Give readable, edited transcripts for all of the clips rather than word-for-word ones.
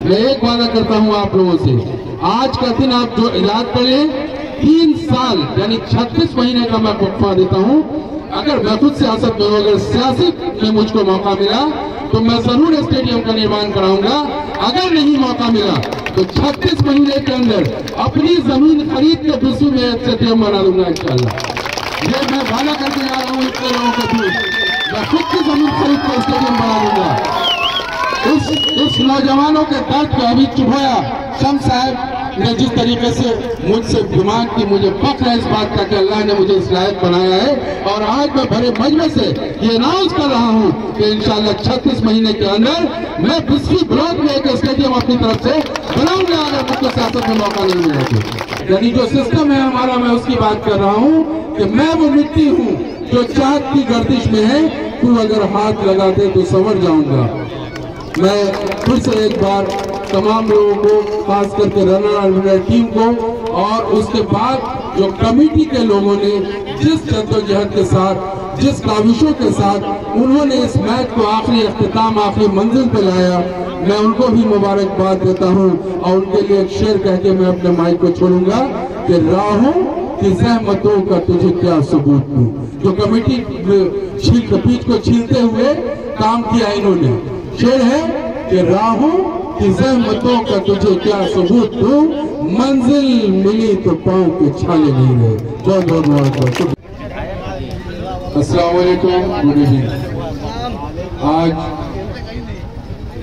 मैं एक वादा करता हूं आप लोगों से, आज का दिन आप जो याद कर लें, 3 साल यानी 36 महीने का मैं वक्फा देता हूं। अगर मैं खुद सियासत में हूं, अगर सियासत में मुझको मौका मिला तो मैं जरूर स्टेडियम का निर्माण कराऊंगा। अगर नहीं मौका मिला तो 36 महीने के अंदर अपनी जमीन खरीद के बिस्सू में स्टेडियम बना दूंगा इंशाल्लाह। ये मैं वादा करके जा रहा हूँ इतने लोगों के बीच, मैं खुद की जमीन खरीद कर स्टेडियम बना दूंगा। इस नौजवानों के दर्द को अभी चुभाया शम्स साहब ने जिस तरीके से मुझसे दिमाग की, मुझे फख्र है इस बात का कि अल्लाह ने मुझे इस लायक बनाया है। और आज मैं भरे मजमे से ये अनाउंस कर रहा हूँ कि इंशाल्लाह 36 महीने के अंदर मैं बिस्फी ब्लॉक में एक स्टेडियम अपनी तरफ से बनाऊंगा, अगर मुझको सियासत में मौका नहीं मिला तो। यानी जो सिस्टम है हमारा, मैं उसकी बात कर रहा हूँ कि मैं वो मिट्टी हूँ जो चाँद की गर्दिश में है, तू अगर हाथ लगा दे तो संवर जाऊंगा। मैं फिर से एक बार तमाम लोगों को, खास करके रनर टीम को और उसके बाद जो कमेटी के लोगों ने जिस जद्दोजहद के साथ, जिस काविशों के साथ उन्होंने इस मैच को आखिरी अख्तिताम, आखिरी मंजिल पे लाया, मैं उनको भी मुबारकबाद देता हूं। और उनके लिए एक शेर कह के मैं अपने माइक को छोड़ूंगा कि राहों की जहमतों का तुझे क्या सबूत दूं। जो कमेटी पीठ को छीलते हुए काम किया इन्होंने, शेर है कि राहों की जहमतों का तुझे क्या सबूत दूं, मंजिल मिली तो पांव के छाले नहीं रहे। बहुत बहुत मुबारक। अस्सलाम वालेकुम, गुड इवनिंग। आज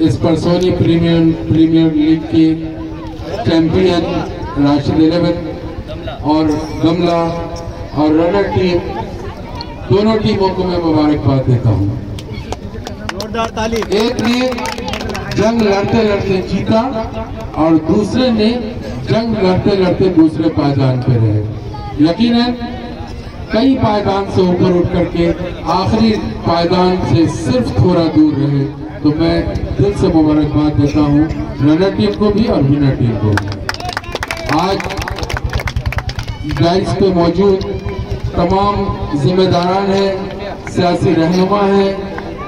इस परसोनी प्रीमियर लीग की चैंपियन राशिद 11 और गमला और रनर टीम, दोनों टीमों को मैं मुबारकबाद देता हूँ। एक ने जंग लड़ते लड़ते जीता और दूसरे ने जंग लड़ते लड़ते दूसरे पायदान पे रहे। यकीनन कई पायदान से ऊपर उठ करके आखिरी पायदान से सिर्फ थोड़ा दूर रहे, तो मैं दिल से मुबारकबाद देता हूँ रनर टीम को भी और विनर टीम को भी। आज डाइस पे मौजूद तमाम जिम्मेदारान हैं, सियासी रहनुमा हैं,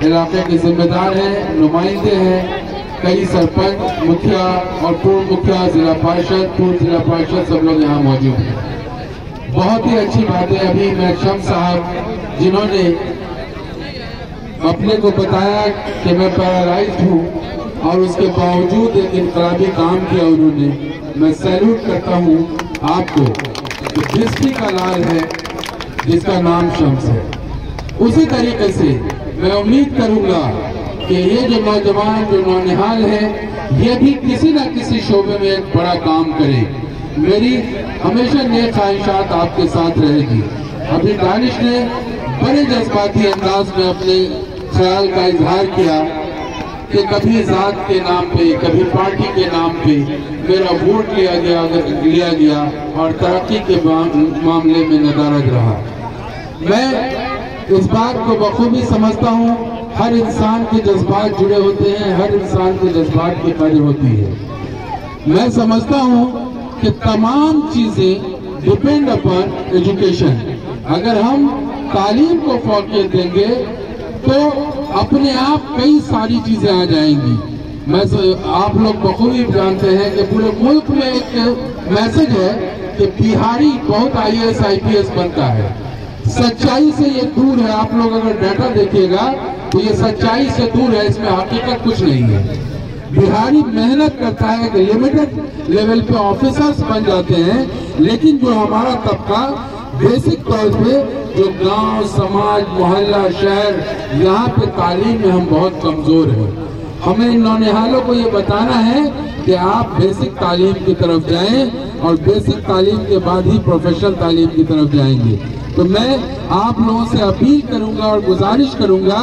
इलाके के जिम्मेदार हैं, नुमाइंदे हैं, कई सरपंच, मुखिया और पूर्व मुखिया, जिला पार्षद, पूर्व जिला पार्षद, सब लोग यहाँ मौजूद हैं। बहुत ही अच्छी बात है। अभी मैं शम्स साहब जिन्होंने अपने को बताया कि मैं पैरालाइज्ड हूँ और उसके बावजूद एक इनकलाबी काम किया उन्होंने, मैं सैल्यूट करता हूँ आपको। डिस्ट्री का लाल है जिसका नाम शम्स है। उसी तरीके से मैं उम्मीद करूंगा कि ये जो नौजवान, जो नौनिहाल है, ये भी किसी न किसी शोबे में एक बड़ा काम करे। मेरी हमेशा नेक ख्वाहिशात आपके साथ रहेगी। अभी दानिश ने बड़े जज्बाती अंदाज में अपने ख्याल का इजहार किया कि कभी जात के नाम पे, कभी पार्टी के नाम पे मेरा वोट लिया गया और तरक्की के मामले में नदारद रहा। मैं इस बात को बखूबी समझता हूँ, हर इंसान के जज्बात जुड़े होते हैं, हर इंसान के जज्बात की कदर होती है। मैं समझता हूँ कि तमाम चीजें डिपेंड अपॉन एजुकेशन। अगर हम तालीम को फौकियत देंगे तो अपने आप कई सारी चीजें आ जाएंगी। आप लोग बखूबी जानते हैं कि पूरे मुल्क में एक मैसेज है कि बिहारी बहुत IAS IPS बनता है। सच्चाई से ये दूर है। आप लोग अगर डाटा देखिएगा तो ये सच्चाई से दूर है, इसमें हकीकत कुछ नहीं है। बिहारी मेहनत करता है कि लिमिटेड लेवल पे ऑफिसर्स बन जाते हैं, लेकिन जो हमारा तबका बेसिक तौर पे जो गांव, समाज, मोहल्ला, शहर, यहाँ पे तालीम में हम बहुत कमजोर हैं। हमें इन नौनिहालों को ये बताना है कि आप बेसिक तालीम की तरफ जाएं और बेसिक तालीम के बाद ही प्रोफेशनल तालीम की तरफ जाएंगे। तो मैं आप लोगों से अपील करूंगा और गुजारिश करूंगा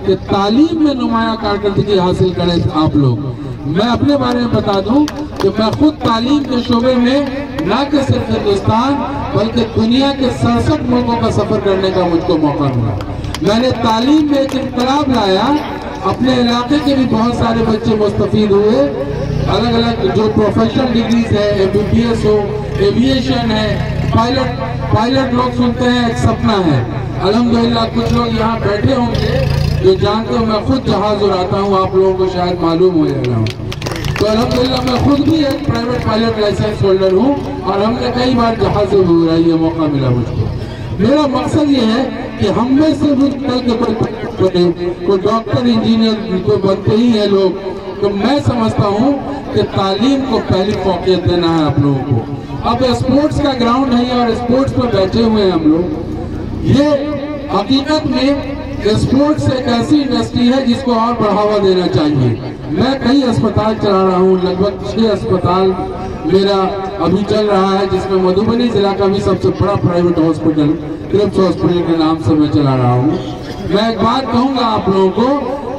कि तालीम में नुमाया कारकर्दगी हासिल करें आप लोग। मैं अपने बारे में बता दूं कि मैं खुद तालीम के शोबे में न कि सिर्फ हिंदुस्तान बल्कि दुनिया के 67 मुल्कों का सफर करने का मुझको मौका मिला। मैंने तालीम में एक इनकलाब लाया। अपने इलाके के भी बहुत सारे बच्चे मुस्तफीद हुए। अलग अलग जो प्रोफेशनल डिग्रीज है, MBBS हो, एविएशन है, पायलट लोग सुनते हैं एक सपना है। अल्हम्दुलिल्लाह कुछ लोग यहाँ बैठे होंगे जो जानते हो मैं खुद जहाज उड़ाता हूँ, आप लोगों को शायद मालूम हो जाएगा। तो अल्हम्दुलिल्लाह मैं खुद भी एक प्राइवेट पायलट लाइसेंस होल्डर हूँ और हमने कई बार जहाज से भी उड़ाई, ये मौका मिला मुझको। मेरा मकसद ये है कि हम में से भी कल के कोई डॉक्टर इंजीनियर तो बनते ही है लोग, तो मैं समझता हूँ कि तालीम को पहली फौकियत देना है आप लोगों को। अब स्पोर्ट्स का ग्राउंड है और स्पोर्ट्स पर बैठे हुए हैं हम लोग। ये हकीकत में स्पोर्ट्स एक ऐसी इंडस्ट्री है जिसको और बढ़ावा देना चाहिए। मैं कई अस्पताल चला रहा हूँ, लगभग 6 अस्पताल मेरा अभी चल रहा है, जिसमें मधुबनी जिला का भी सबसे बड़ा प्राइवेट हॉस्पिटल क्रिप्स हॉस्पिटल के नाम से मैं चला रहा हूँ। मैं एक बात कहूँगा आप लोगों को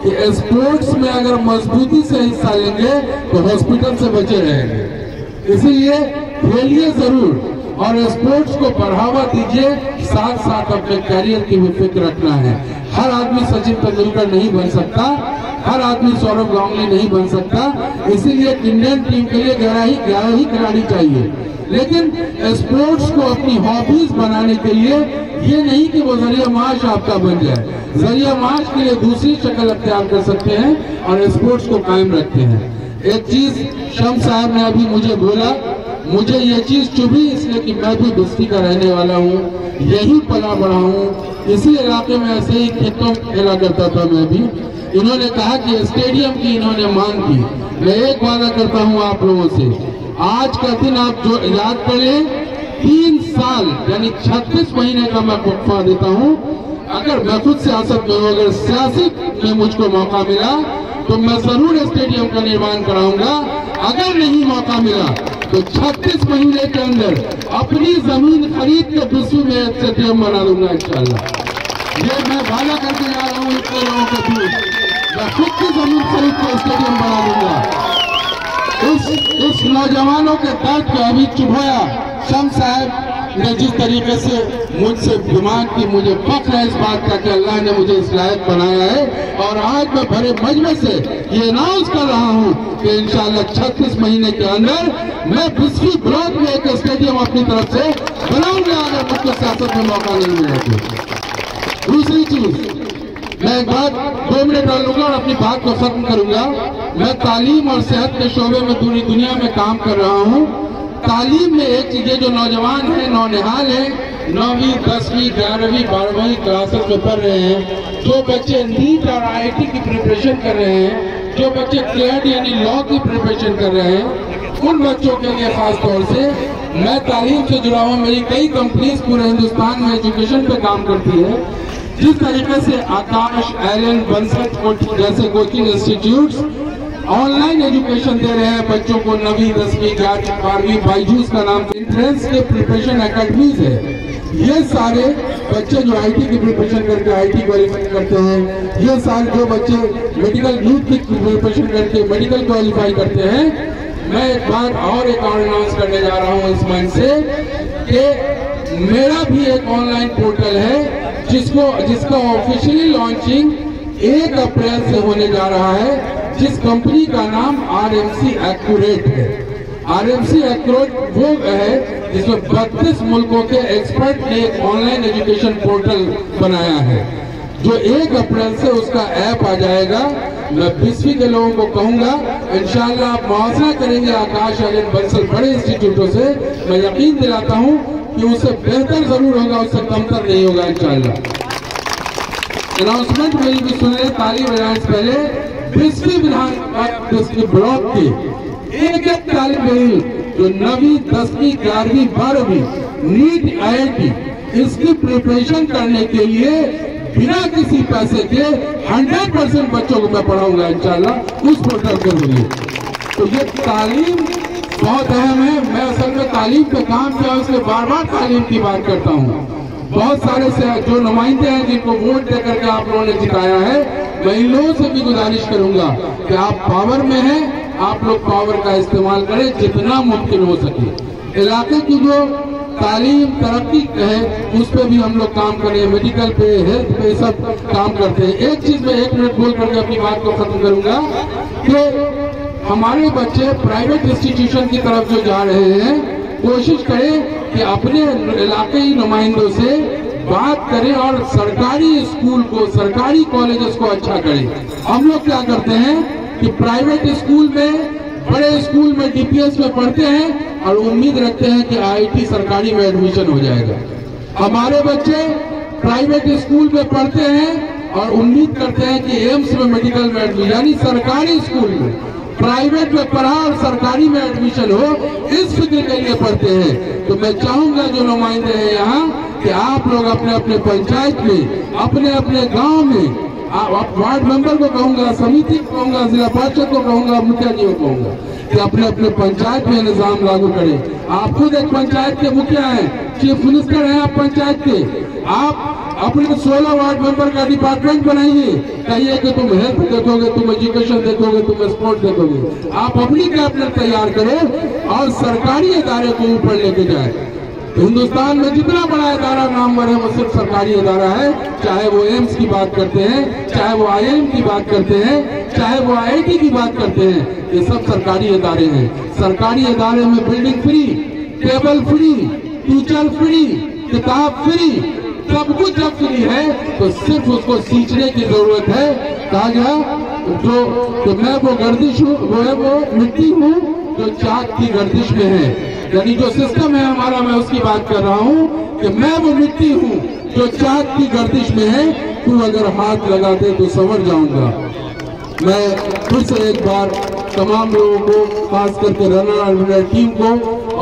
कि स्पोर्ट्स में अगर मजबूती से हिस्सा लेंगे तो हॉस्पिटल से बचे रहेंगे। इसीलिए खेलिए जरूर और स्पोर्ट्स को बढ़ावा दीजिए, साथ साथ अपने कैरियर की भी फिक्र रखना है। हर आदमी सचिन तेंदुलकर नहीं बन सकता, हर आदमी सौरव गांगुली नहीं बन सकता, इसीलिए इंडियन टीम के लिए 11 ही खिलाड़ी चाहिए। लेकिन स्पोर्ट्स को अपनी हॉबीज बनाने के लिए ये नहीं कि वो जरिया माश आपका बन जाए, जरिया माश के लिए दूसरी शक्ल अख्तियार कर सकते हैं और स्पोर्ट्स को कायम रखते हैं। एक चीज शम्स साहब ने अभी मुझे बोला, मुझे ये चीज चुभी, इसलिए कि मैं भी बस्ती का रहने वाला हूँ, यही पला बढ़ा हूँ, इसी इलाके में ऐसे ही खेतों खेला करता था मैं भी। इन्होंने कहा कि स्टेडियम की इन्होंने मांग की। मैं एक वादा करता हूँ आप लोगों से, आज का दिन आप जो याद करें, 3 साल यानी 36 महीने का मैं वक्फा देता हूँ। अगर मैं खुद सियासत में हूँ, अगर सियासत में मुझको मौका मिला तो मैं जरूर स्टेडियम का निर्माण कराऊंगा। अगर नहीं मौका मिला तो 36 महीने के अंदर अपनी जमीन खरीद के विश्व में स्टेडियम बना दूंगा इंशाल्लाह। ये मैं वादा करके जा रहा हूँ इतने लोगों के बीच, मैं खुद की जमीन खरीद के स्टेडियम बना दूंगा। इस नौजवानों के दर्द को अभी चुभाया शम्स साहब ने जिस तरीके से मुझसे दिमाग की, मुझे फख्र है इस बात का कि अल्लाह ने मुझे इस लायक बनाया है। और आज मैं भरे मजमे से ये अनाउंस कर रहा हूँ कि इंशाल्लाह 36 महीने के अंदर मैं बिस्फी ब्लॉक में एक स्टेडियम अपनी तरफ से बनाऊंगा, अगर मुझको सियासत में मौका नहीं मिला तो। दूसरी चीज, मैं एक बात 2 मिनट और लूंगा और अपनी बात को खत्म करूंगा। मैं तालीम और सेहत के शोबे में पूरी दुनिया में काम कर रहा हूँ। तालीम में एक चीज, जो नौजवान है, नौनिहाल है, 9वीं 10वीं 11वीं 12वीं क्लासेस में पढ़ रहे हैं, जो बच्चे नीट और IIT की प्रिपरेशन कर रहे हैं, जो बच्चे क्लेड यानी लॉ की प्रिपरेशन कर रहे हैं, उन बच्चों के लिए खास तौर से मैं तालीम से जुड़ा हुआ। मेरी कई कंपनीज पूरे हिंदुस्तान में एजुकेशन पे काम करती है। जिस तरीके से आकाश, एलन, बंसत जैसे कोचिंग इंस्टीट्यूट्स ऑनलाइन एजुकेशन दे रहे हैं बच्चों को, 9वीं 10वीं 11वीं 12वीं, बायजूस का नाम एंट्रेंस के प्रिपरेशन एकेडमीज है। ये सारे बच्चे जो IIT की प्रिपरेशन करके IIT क्वालिफाई करते हैं, ये सारे जो बच्चे मेडिकल यूथ की प्रिपरेशन करके मेडिकल क्वालिफाई करते हैं, मैं एक बार और एक अनाउंस करने जा रहा हूँ इस मंच से कि मेरा भी एक ऑनलाइन पोर्टल है जिसका ऑफिशियली लॉन्चिंग 1 अप्रैल से होने जा रहा है, जिस कंपनी का नाम RMC एक्यूरेट है। RMC एक्यूरेट वो है जिसमें 32 मुल्कों के एक्सपर्ट ने एक ऑनलाइन एजुकेशन पोर्टल बनाया है, जो 1 अप्रैल से उसका ऐप आ जाएगा। मैं 20वीं के लोगों को कहूंगा, इंशाल्लाह आप मुआवजा करेंगे आकाश, एलन, बंसल बड़े इंस्टीट्यूटों से। मैं यकीन दिलाता हूं कि उससे बेहतर जरूर होगा, उससे कमतर नहीं होगा इंशाल्लाह। अनाउंसमेंट मेरी भी सुन रहे, ताली बजाने से पहले 20वीं विधान ब्लॉक के एक तालिब इल्म जो 9वीं 10वीं 11वीं 12वीं नीट IIT इसकी प्रिपरेशन करने के लिए बिना किसी पैसे के 100% बच्चों को मैं पढ़ाऊंगा इंशाल्लाह उस पोर्टल के जरिए। तो ये तालीम बहुत अहम है। मैं असल में तालीम पे काम किया, उसके बार तालीम की बात करता हूँ। बहुत सारे जो नुमाइंदे हैं जिनको वोट दे करके आप लोगों ने जिताया है, मैं इन लोगों से भी गुजारिश करूंगा कि आप पावर में हैं, आप लोग पावर का इस्तेमाल करें जितना मुमकिन हो सके। इलाके की जो तालीम तरक्की है उस पर भी हम लोग काम करें, मेडिकल पे, हेल्थ पे, सब काम करते हैं। एक चीज में 1 मिनट बोल करके अपनी बात को खत्म करूंगा कि हमारे बच्चे प्राइवेट इंस्टीट्यूशन की तरफ जो जा रहे हैं, कोशिश करें कि अपने इलाके नुमाइंदों से बात करें और सरकारी स्कूल को, सरकारी कॉलेजेस को अच्छा करें। हम लोग क्या करते हैं कि प्राइवेट स्कूल में बड़े स्कूल में DPS में पढ़ते हैं और उम्मीद रखते हैं कि IIT सरकारी में एडमिशन हो जाएगा। हमारे बच्चे प्राइवेट स्कूल में पढ़ते हैं और उम्मीद करते हैं कि एम्स में मेडिकल में एडमिशन, यानी सरकारी स्कूल में प्राइवेट में पढ़ा और सरकारी में एडमिशन हो, इस फिक्र के लिए पढ़ते हैं। तो मैं चाहूंगा जो नुमाइंदे हैं यहाँ कि आप लोग अपने अपने पंचायत में, अपने अपने गांव में, वार्ड मेंबर को कहूंगा, समिति को कहूंगा, जिला पार्षद को कहूंगा, मुखिया जी को कहूंगा कि अपने अपने पंचायत में निजाम लागू करें। आप खुद एक पंचायत के मुखिया हैं, चीफ मिनिस्टर हैं आप पंचायत के। आप अपने 16 वार्ड मेंबर का डिपार्टमेंट बनाइए, कहिए कि तुम हेल्थ देखोगे, तुम एजुकेशन देखोगे, तुम स्पोर्ट्स देखोगे। आप अपनी कैबिनेट तैयार करो और सरकारी इदारे को ऊपर लेके जाए। हिंदुस्तान में जितना बड़ा इदारा नामवर है वो सिर्फ सरकारी इदारा है, चाहे वो एम्स की बात करते हैं, चाहे वो IIM की बात करते हैं, चाहे वो IIT की बात करते हैं, ये सब सरकारी इदारे हैं। सरकारी इदारे में building free, table free, teacher free, किताब फ्री, सब कुछ जब फ्री है तो सिर्फ उसको सींचने की जरूरत है। कहा गया जो मैं वो गर्दिश हूँ, वो मिट्टी हूँ जो चाक की गर्दिश में है। यानी जो सिस्टम है हमारा, मैं उसकी बात कर रहा हूँ कि मैं वो मिट्टी हूँ जो चाक की गर्दिश में है, तू अगर हाथ लगा दे तो संवर जाऊंगा। मैं फिर से एक बार तमाम लोगों को, खास करके रनर टीम को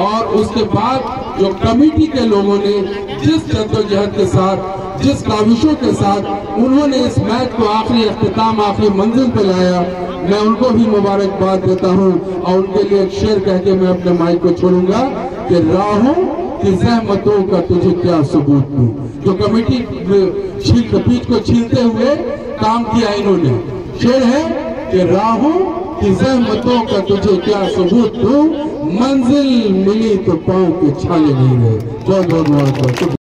और उसके बाद जो कमेटी के लोगों ने जिस जद्दोजहद के साथ, जिस काविशों के साथ उन्होंने इस मैच को आखिरी अख्तिताम, आखिरी मंजिल पे लाया, मैं उनको भी मुबारकबाद देता हूं। और उनके लिए एक शेर कह के मैं अपने माइक को छोड़ूंगा कि राहों की जहमतों का तुझे क्या सबूत दूं। जो कमेटी पीठ को छीलते हुए काम किया इन्होंने, शेर है कि राहों की जहमतों का तुझे क्या सबूत दूं, मंजिल मिली तो पांव के छाले नहीं रहे। बहुत बहुत मुबारकबाद।